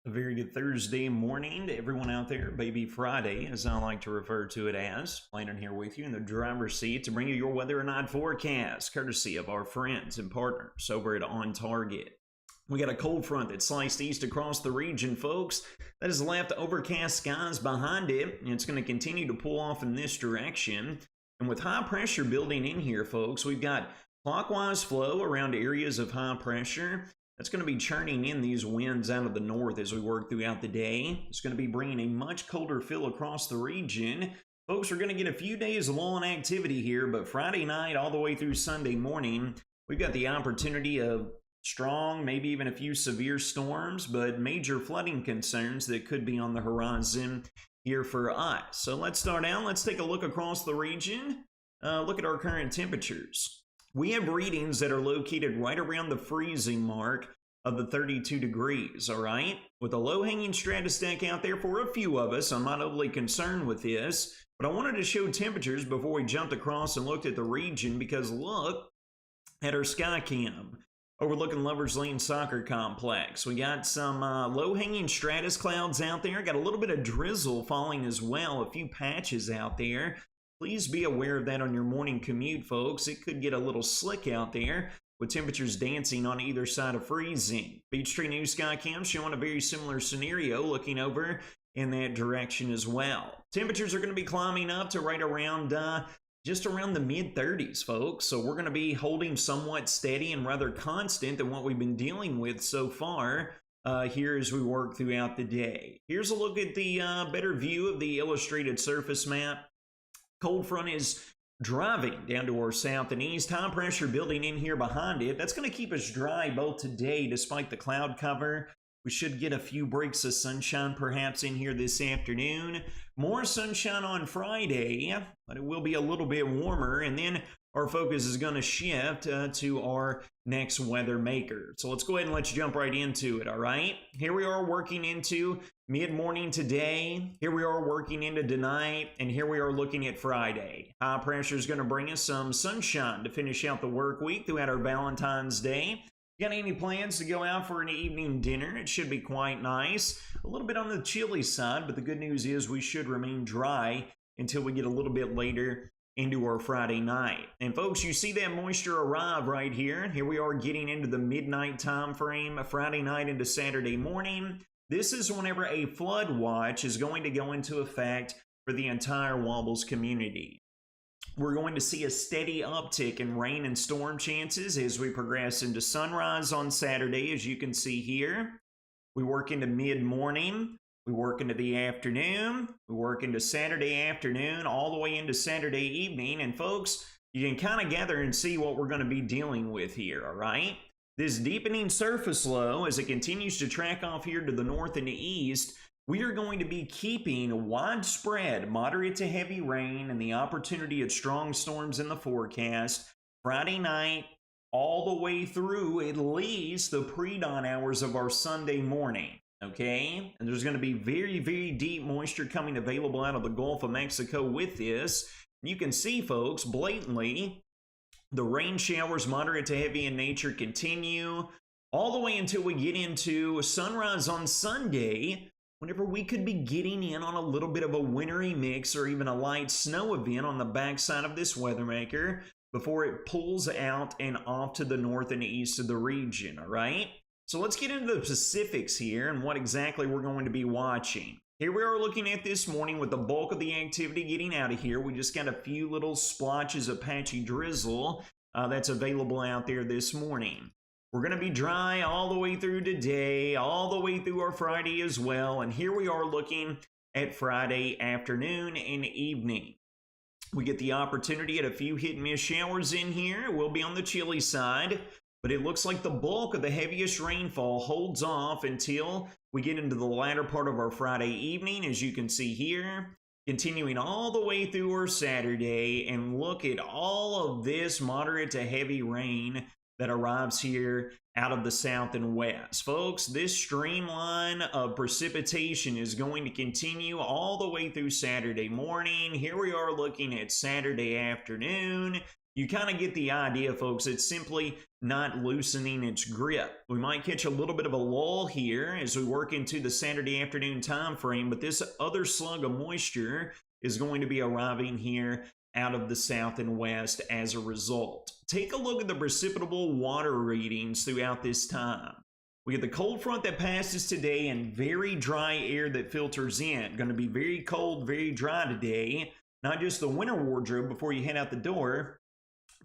A very good Thursday morning to everyone out there. Baby Friday, as I like to refer to it as. Landon here with you in the driver's seat to bring you your weather and night forecast, courtesy of our friends and partners over at On Target. We got a cold front that sliced east across the region, folks. That has left overcast skies behind it, and it's going to continue to pull off in this direction. And with high pressure building in here, folks, we've got clockwise flow around areas of high pressure. That's going to be churning in these winds out of the north as we work throughout the day. It's going to be bringing a much colder feel across the region. Folks, we're going to get a few days of lull in activity here, but Friday night all the way through Sunday morning, we've got the opportunity of strong, maybe even a few severe storms, but major flooding concerns that could be on the horizon here for us. So let's start out. Let's take a look across the region. Look at our current temperatures. We have readings that are located right around the freezing mark of the 32 degrees, all right? With a low-hanging stratus stack out there for a few of us, I'm not overly concerned with this, but I wanted to show temperatures before we jumped across and looked at the region because look at our sky cam overlooking Lover's Lane Soccer Complex. We got some low-hanging stratus clouds out there, got a little bit of drizzle falling as well, a few patches out there. Please be aware of that on your morning commute, folks. It could get a little slick out there with temperatures dancing on either side of freezing. Peachtree News Skycam showing a very similar scenario looking over in that direction as well. Temperatures are going to be climbing up to right around just around the mid-30s, folks. So we're going to be holding somewhat steady and rather constant than what we've been dealing with so far here as we work throughout the day. Here's a look at the better view of the illustrated surface map. Cold front is driving down to our south and east. High pressure building in here behind it. That's going to keep us dry both today despite the cloud cover. We should get a few breaks of sunshine perhaps in here this afternoon. More sunshine on Friday, but it will be a little bit warmer. And then our focus is going to shift to our next weather maker. So let's go ahead and let's jump right into it, all right? Here we are working into mid-morning today. Here we are working into tonight. And here we are looking at Friday. High pressure is going to bring us some sunshine to finish out the work week throughout our Valentine's Day. Got any plans to go out for an evening dinner? It should be quite nice. A little bit on the chilly side, but the good news is we should remain dry until we get a little bit later into our Friday night. And folks, you see that moisture arrive right here. Here we are getting into the midnight time frame, Friday night into Saturday morning. This is whenever a flood watch is going to go into effect for the entire Wobbles community. We're going to see a steady uptick in rain and storm chances as we progress into sunrise on Saturday, as you can see here. We work into mid-morning. We work into the afternoon. We work into Saturday afternoon, all the way into Saturday evening. And folks, you can kind of gather and see what we're going to be dealing with here, all right? This deepening surface low, as it continues to track off here to the north and the east, we are going to be keeping widespread moderate to heavy rain and the opportunity of strong storms in the forecast Friday night all the way through at least the pre-dawn hours of our Sunday morning, okay? And there's going to be very, very deep moisture coming available out of the Gulf of Mexico with this. You can see, folks, blatantly, the rain showers, moderate to heavy in nature, continue all the way until we get into sunrise on Sunday, whenever we could be getting in on a little bit of a wintry mix or even a light snow event on the backside of this weather maker before it pulls out and off to the north and east of the region, all right? So let's get into the specifics here and what exactly we're going to be watching. Here we are looking at this morning with the bulk of the activity getting out of here. We just got a few little splotches of patchy drizzle that's available out there this morning. We're going to be dry all the way through today, all the way through our Friday as well. And here we are looking at Friday afternoon and evening. We get the opportunity at a few hit and miss showers in here. We'll be on the chilly side, but it looks like the bulk of the heaviest rainfall holds off until we get into the latter part of our Friday evening, as you can see here. Continuing all the way through our Saturday, and look at all of this moderate to heavy rain that arrives here out of the south and west. Folks, this streamline of precipitation is going to continue all the way through Saturday morning. Here we are looking at Saturday afternoon. you kind of get the idea, folks. It's simply not loosening its grip. We might catch a little bit of a lull here as we work into the Saturday afternoon time frame, but this other slug of moisture is going to be arriving here out of the south and west as a result. Take a look at the precipitable water readings throughout this time. We get the cold front that passes today and very dry air that filters in. Going to be very cold, very dry today. Not just the winter wardrobe before you head out the door.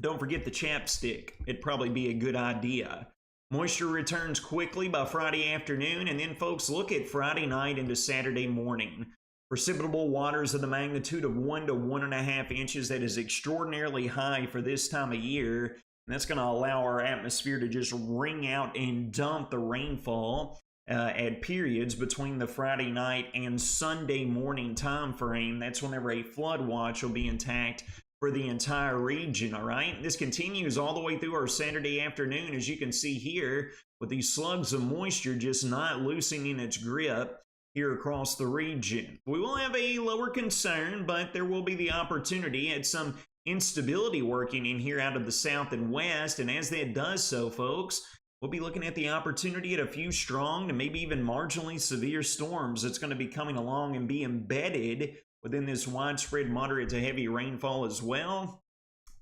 Don't forget the chapstick. It'd probably be a good idea. Moisture returns quickly by Friday afternoon, and then folks, look at Friday night into Saturday morning. Precipitable waters of the magnitude of 1 to 1.5 inches. That is extraordinarily high for this time of year, and that's going to allow our atmosphere to just wring out and dump the rainfall at periods between the Friday night and Sunday morning time frame. That's whenever a flood watch will be intact for the entire region, all right? This continues all the way through our Saturday afternoon, as you can see here, with these slugs of moisture just not loosening its grip here across the region. We will have a lower concern, but there will be the opportunity at some instability working in here out of the south and west, and as that does so, folks, we'll be looking at the opportunity at a few strong to maybe even marginally severe storms that's going to be coming along and be embedded within this widespread moderate to heavy rainfall as well.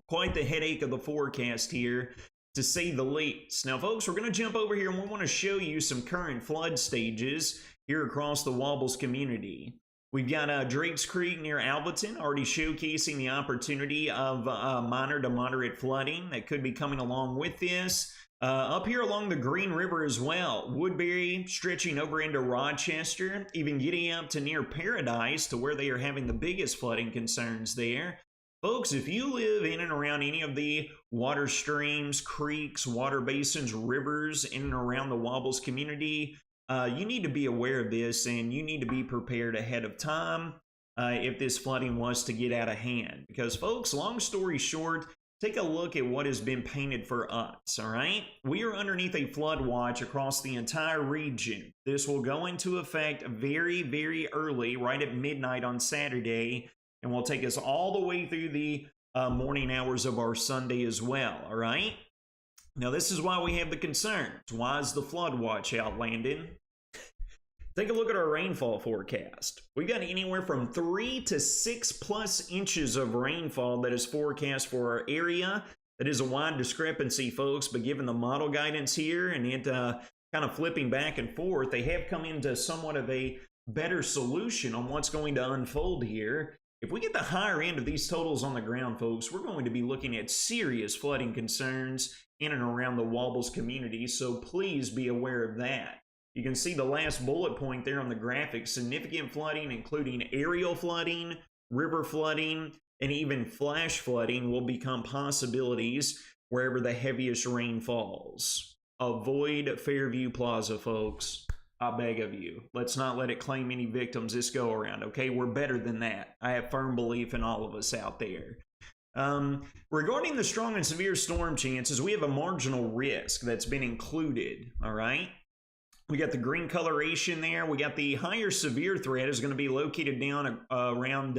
Quite the headache of the forecast here, to say the least. Now, folks, we're going to jump over here and we want to show you some current flood stages here across the Wobbles community. We've got Drakes Creek near Alvaton already showcasing the opportunity of minor to moderate flooding that could be coming along with this. Up here along the Green River as well, Woodbury stretching over into Rochester, even getting up to near Paradise to where they are having the biggest flooding concerns there. Folks, if you live in and around any of the water streams, creeks, water basins, rivers in and around the Wobbles community, you need to be aware of this and you need to be prepared ahead of time if this flooding was to get out of hand. Because, folks, long story short, take a look at what has been painted for us, all right? We are underneath a flood watch across the entire region. This will go into effect very, very early, right at midnight on Saturday, and will take us all the way through the morning hours of our Sunday as well, all right? Now, this is why we have the concerns. Why is the flood watch out, Landon? Take a look at our rainfall forecast. We've got anywhere from 3 to 6+ inches of rainfall that is forecast for our area. That is a wide discrepancy, folks, but given the model guidance here and it kind of flipping back and forth, they have come into somewhat of a better solution on what's going to unfold here. If we get the higher end of these totals on the ground, folks, we're going to be looking at serious flooding concerns in and around the Wobbles community, so please be aware of that. You can see the last bullet point there on the graphic. Significant flooding, including aerial flooding, river flooding, and even flash flooding will become possibilities wherever the heaviest rain falls. Avoid Fairview Plaza, folks. I beg of you. Let's not let it claim any victims this go around, okay? We're better than that. I have firm belief in all of us out there. Regarding the strong and severe storm chances, we have a marginal risk that's been included, all right? We got the green coloration there. We got the higher severe threat is going to be located down around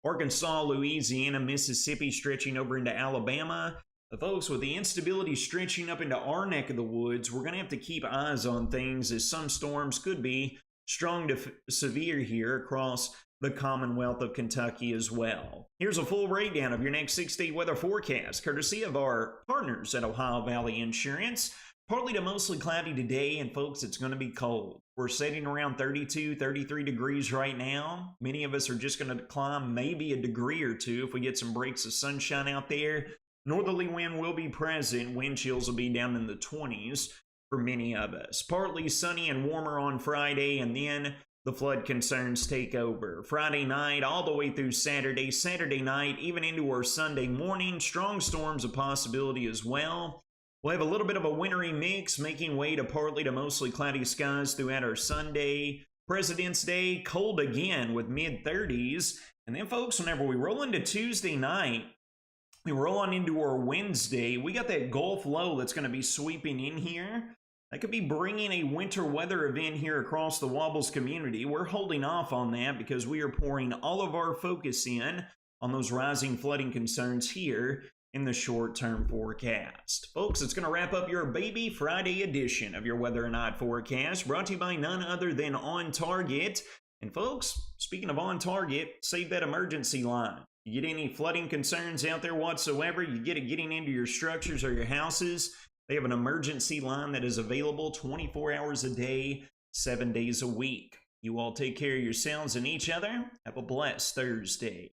Arkansas, Louisiana, Mississippi, stretching over into Alabama. But folks, with the instability stretching up into our neck of the woods, we're going to have to keep eyes on things as some storms could be strong to severe here across the Commonwealth of Kentucky as well. Here's a full breakdown of your next 6-day weather forecast, courtesy of our partners at Ohio Valley Insurance. Partly to mostly cloudy today, and folks, it's going to be cold. We're sitting around 32, 33 degrees right now. Many of us are just going to climb maybe a degree or two if we get some breaks of sunshine out there. Northerly wind will be present. Wind chills will be down in the 20s for many of us. Partly sunny and warmer on Friday, and then the flood concerns take over. Friday night all the way through Saturday. Saturday night, even into our Sunday morning. Strong storms a possibility as well. We'll have a little bit of a wintry mix making way to partly to mostly cloudy skies throughout our Sunday. President's Day, cold again with mid-30s. And then, folks, whenever we roll into Tuesday night, we roll on into our Wednesday, we got that Gulf low that's going to be sweeping in here. That could be bringing a winter weather event here across the Wobbles community. We're holding off on that because we are pouring all of our focus in on those rising flooding concerns here in the short-term forecast. Folks, it's going to wrap up your Baby Friday edition of your Weather or Not forecast, brought to you by none other than On Target. And folks, speaking of On Target, save that emergency line. You get any flooding concerns out there whatsoever, you get it getting into your structures or your houses, they have an emergency line that is available 24 hours a day, 7 days a week. You all take care of yourselves and each other. Have a blessed Thursday.